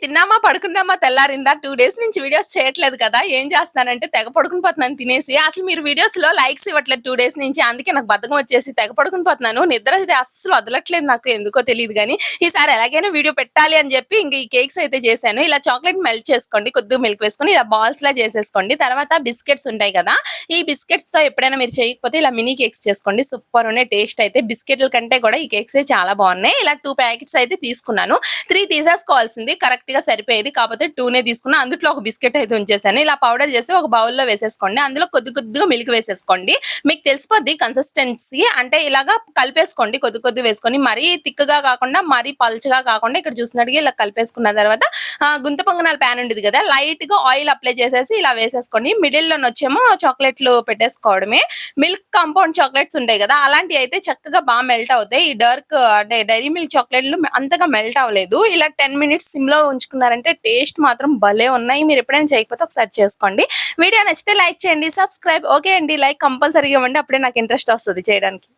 తిన్నామా, పడుకున్నామా, తెల్లారిందా 2 డేస్ నుంచి వీడియోస్ చేయట్లేదు కదా! ఏం చేస్తున్నానంటే తెగ పడుకుని పోతున్నాను తినేసి. అసలు మీరు వీడియోస్‌లో లైక్స్ ఇవ్వట్లేదు 2 డేస్ నుంచి. అందుకే నాకు బద్ధకం వచ్చేసి తెగ పడుకుని పోతున్నాను. నిద్ర అయితే అస్సలు వదలట్లేదు నాకు ఎందుకో తెలీదు గానీ. ఈసారి ఎలాగైనా వీడియో పెట్టాలి అని జెప్పి ఇంక ఈ కేక్స్ అయితే చేశాను. ఇలా చాక్లేట్ మెల్ట్ చేసుకోండి. కొద్దిగా మిల్క్ వేసుకొని ఇలా బాల్స్‌లా చేసేసుకోండి. తర్వాత బిస్కెట్స్ ఉంటాయి కదా! ఈ బిస్కెట్స్‌తో ఎప్పుడైనా మీరు చేయకపోతే ఇలా మినీ కేక్స్ చేసుకోండి. సూపర్ ఉన్నాయి టేస్ట్ అయితే. బిస్కెట్‌ల కంటే కూడా ఈ కేక్సే చాలా బావున్నాయి. ఇలా 2 ప్యాకెట్స్ అయితే తీసుకున్నాను. 3 తీసేసుకోవాల్సింది కరెక్ట్‌గా సరిపోయేది. కాపోతే 2నే తీసుకున్నా. అందుట్లో ఒక బిస్కెట్ అయితే ఉంచేసాను. ఇలా పౌడర్ చేసి ఒక బౌల్‌లో వేసేసుకోండి. అందులో కొద్దిగా మిల్క్ వేసేసుకోండి. మీకు తెలిసిపోద్ది కన్సిస్టెన్సీ. అంటే ఇలాగా కలిపేసుకోండి. కొద్దిగా వేసుకొని మరీ థిక్‌గా కాకుండా, మరీ పల్చగా కాకుండా ఇక్కడ చూసినట్టుగా ఇలా కలిపేసుకున్న తర్వాత గుంత పొంగనాల పాన్ ఉండిద్ది కదా! లైట్‌గా ఆయిల్ అప్లై చేసేసి ఇలా వేసేసుకోండి. మిడిల్‌లోనొచ్చేమో చాక్లెట్‌లు పెట్టేసుకోవడమే. మిల్క్ కాంపౌండ్ చాక్లెట్స్ ఉంటాయి కదా! అలాంటియయితే చక్కగా మెల్ట్ అవుతాయి. ఈ అంటే డైరీ మిల్క్ చాక్లెట్‌లు అంతగా మెల్ట్ అవ్వలేదు. ఇలా 10 మినిట్స్ సిమ్‌లో ఉంచుకున్నారంటే టేస్ట్ మాత్రం భలే ఉన్నాయి. మీరెప్పుడైనా చేయకపోతే ఒకసారి చేసుకోండి. వీడియో నచ్చితే లైక్ చేయండి, సబ్స్క్రైబ్. ఓకే అండి. లైక్ కంపల్సరీగా ఇవ్వండి. అప్పుడే నాకు ఇంట్రెస్ట్ వస్తది చేయడానికి.